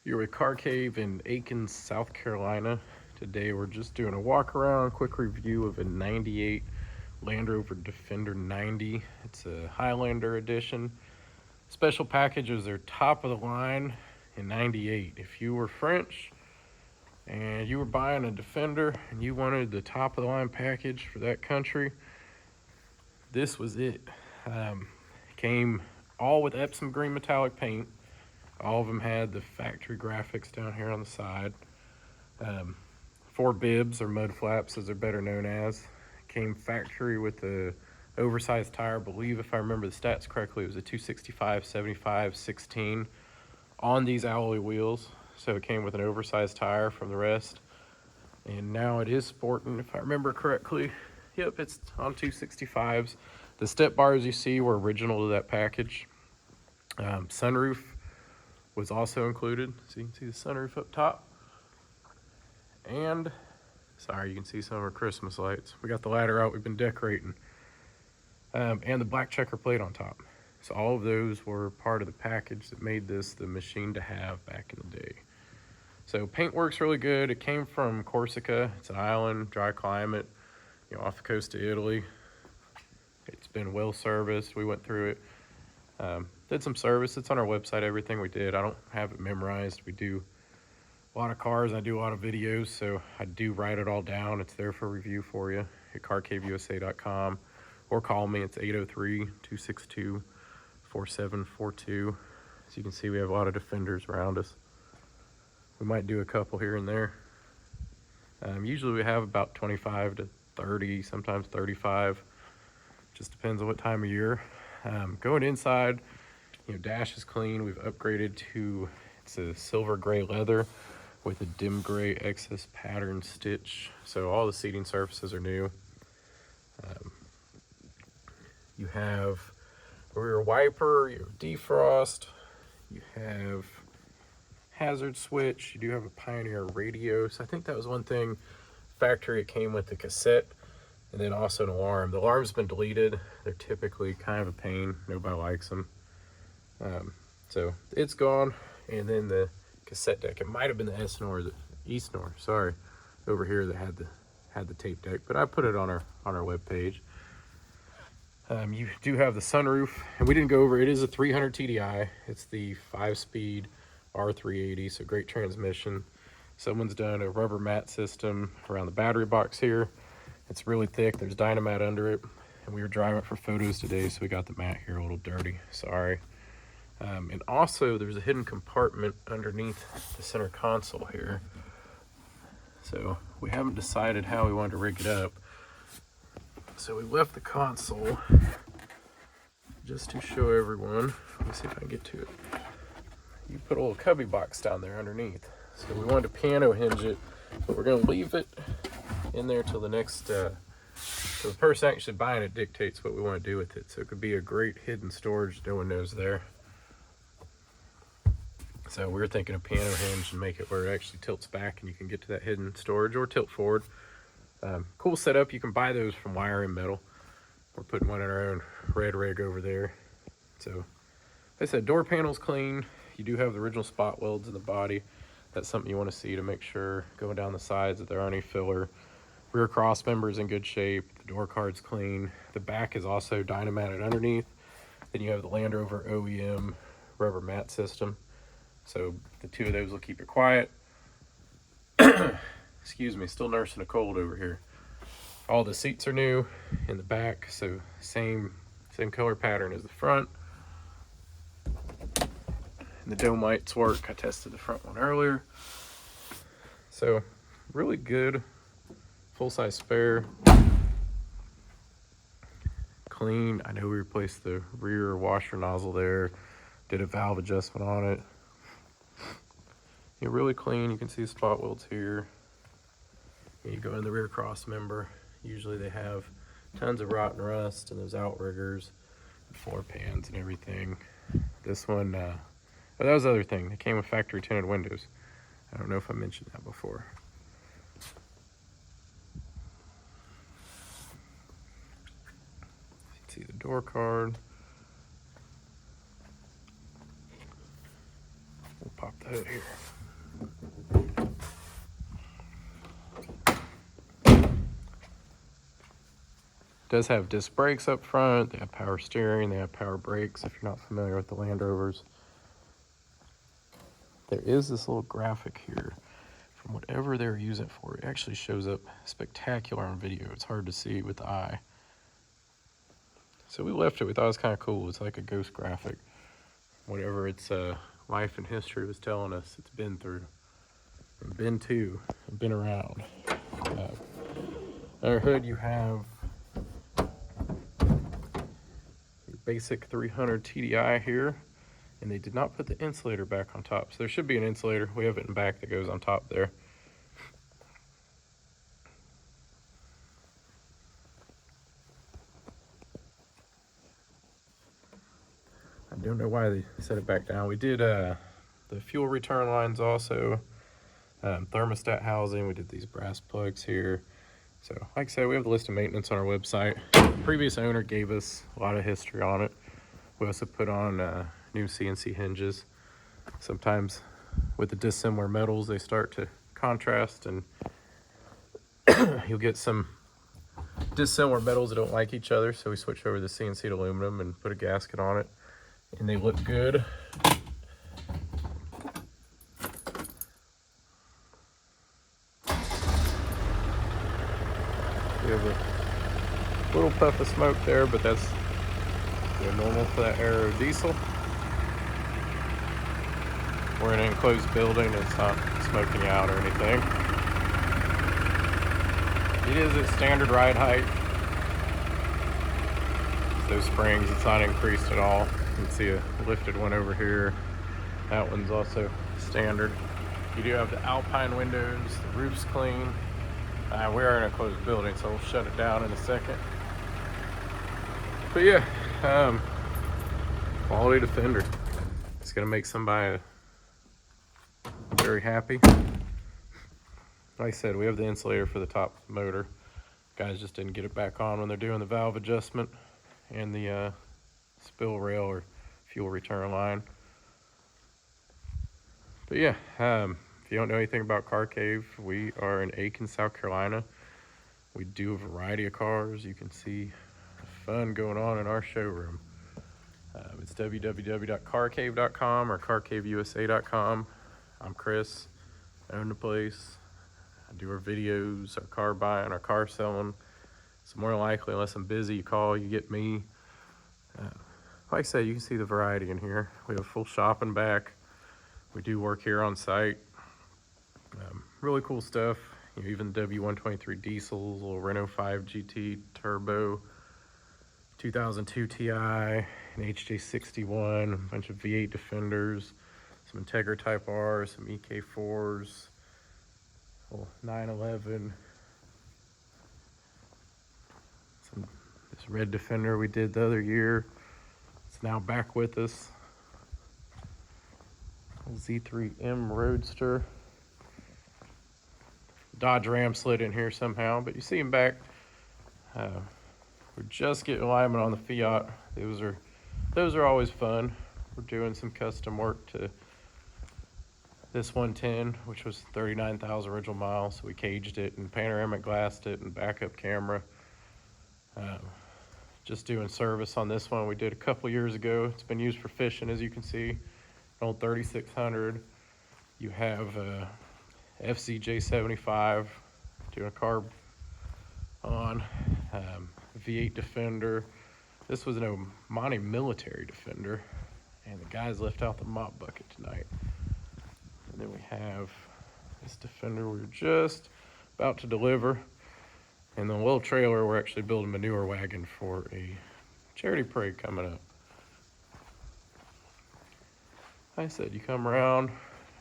You're with CarCave in Aiken, South Carolina. Today we're just doing a walk around, quick review of a 98 Land Rover Defender 90. It's a Highlander edition. Special package is their top of the line in 98. If you were French and you were buying a Defender and you wanted the top of the line package for that country, this was it. Came all with Epsom Green Metallic paint. All of them had the factory graphics down here on the side. 4 bibs, or mud flaps as they're better known as. Came factory with the oversized tire. I believe, if I remember the stats correctly, it was a 265, 75, 16 on these alloy wheels. So it came with an oversized tire from the rest. And now it is sporting, if I remember correctly. Yep, it's on 265s. The step bars you see were original to that package. Sunroof was also included, so you can see the sunroof up top. And sorry, you can see some of our Christmas lights. We got the ladder out, we've been decorating. And the black checker plate on top. So all of those were part of the package that made this the machine to have back in the day. So paint works really good. It came from Corsica. It's an island, dry climate, off the coast of Italy. It's been well serviced. We went through it. Did some service. It's on our website, everything we did. I don't have it memorized. We do a lot of cars. I do a lot of videos, so I do write it all down. It's there for review for you at carcaveusa.com, or call me. It's 803-262-4742. So you can see we have a lot of Defenders around us. We might do a couple here and there. Usually we have about 25 to 30, sometimes 35. Just depends on what time of year. Going inside, dash is clean. We've upgraded to, it's a silver gray leather with a dim gray excess pattern stitch. So all the seating surfaces are new. You have a rear wiper, you have defrost, you have hazard switch, you do have a Pioneer radio. So I think that was one thing factory, it came with the cassette. And then also an alarm. The alarm's been deleted. They're typically kind of a pain. Nobody likes them. So it's gone. And then the cassette deck. It might have been the Eastnor, sorry, over here that had the tape deck. But I put it on our webpage. You do have the sunroof, and we didn't go over. It is a 300 TDI. It's the 5-speed R380. So great transmission. Someone's done a rubber mat system around the battery box here. It's really thick. There's dynamite under it, and we were driving it for photos today, so we got the mat here a little dirty. Sorry. And also, there's a hidden compartment underneath the center console here. So we haven't decided how we wanted to rig it up. So we left the console just to show everyone. Let me see if I can get to it. You put a little cubby box down there underneath. So we wanted to piano hinge it, but we're going to leave it in there till the next, so the person actually buying it dictates what we want to do with it. So it could be a great hidden storage no one knows there. So we're thinking of piano hinge and make it where it actually tilts back and you can get to that hidden storage, or tilt forward. Cool setup. You can buy those from Wire and Metal. We're putting one in our own red rig over there. So like I said, door panel's clean. You do have the original spot welds in the body. That's something you want to see to make sure going down the sides that there aren't any filler. Rear cross member is in good shape. The door card's clean. The back is also dynamited underneath. Then you have the Land Rover OEM rubber mat system. So the two of those will keep it quiet. Excuse me, still nursing a cold over here. All the seats are new in the back, so same color pattern as the front. And the dome lights work. I tested the front one earlier. So really good. Full-size spare. Clean. I know we replaced the rear washer nozzle there. Did a valve adjustment on it. Really clean. You can see spot welds here. You go in the rear cross member. Usually they have tons of rot and rust and those outriggers, floor pans and everything. This one, oh, that was the other thing. They came with factory tinted windows. I don't know if I mentioned that before. You can see the door card. pop the hood here. Does have disc brakes up front, they have power steering, they have power brakes if you're not familiar with the Land Rovers. There is this little graphic here from whatever they're using it for. It actually shows up spectacular on video. It's hard to see with the eye. So we left it, we thought it was kind of cool. It's like a ghost graphic. Whatever its life and history was telling us it's been through, and been to, and been around. Under hood you have basic 300 TDI here, and they did not put the insulator back on top, so there should be an insulator. We have it in back that goes on top there. I don't know why they set it back down. We did the fuel return lines also, thermostat housing. We did these brass plugs here. So like I said, we have the list of maintenance on our website. The previous owner gave us a lot of history on it. We also put on new CNC hinges. Sometimes with the dissimilar metals, they start to contrast, and you'll get some dissimilar metals that don't like each other. So we switched over to CNC to aluminum and put a gasket on it, and they look good. We have a little puff of smoke there, but that's normal for that aero diesel. We're in an enclosed building, it's not smoking you out or anything. It is at standard ride height. Those springs, it's not increased at all. You can see a lifted one over here. That one's also standard. You do have the Alpine windows, the roof's clean. We are in a closed building, so we'll shut it down in a second. But yeah, quality Defender. It's gonna make somebody very happy. Like I said, we have the insulator for the top motor. Guys just didn't get it back on when they're doing the valve adjustment and the spill rail or fuel return line. But yeah, if you don't know anything about CarCave, we are in Aiken, South Carolina. We do a variety of cars. You can see the fun going on in our showroom. It's www.carcave.com or carcaveusa.com. I'm Chris. I own the place. I do our videos, our car buying, our car selling. So more than likely, unless I'm busy, you call, you get me. Like I said, you can see the variety in here. We have full shop and back. We do work here on site. Really cool stuff. You know, even W123 diesels, little Renault 5 GT turbo, 2002 Ti, an HJ61, a bunch of V8 Defenders, some Integra Type R, some EK4s, little 911, this red Defender we did the other year. It's now back with us. Z3M Roadster. Dodge Ram slid in here somehow, but you see him back. We're just getting alignment on the Fiat. Those are always fun. We're doing some custom work to this 110, which was 39,000 original miles. So we caged it and panoramic glassed it and backup camera. Just doing service on this one we did a couple years ago. It's been used for fishing, as you can see. An old 3600. You have FCJ75 doing a carb on, V8 Defender. This was an Omani military Defender, and the guys left out the mop bucket tonight. And then we have this Defender we're just about to deliver. And the little trailer, we're actually building a manure wagon for a charity parade coming up. Like I said, you come around,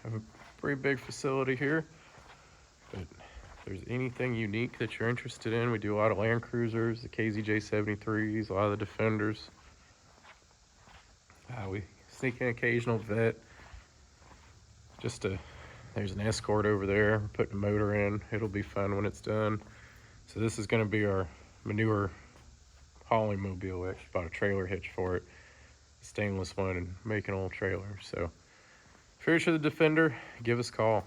have a pretty big facility here, but if there's anything unique that you're interested in, we do a lot of Land Cruisers, the KZJ73s, a lot of the Defenders. We sneak in occasional vet. There's an Escort over there, we're putting a motor in. It'll be fun when it's done. So this is gonna be our manure hauling mobile. We actually bought a trailer hitch for it, a stainless one, and making an old trailer. So If you're interested in the Defender, give us a call.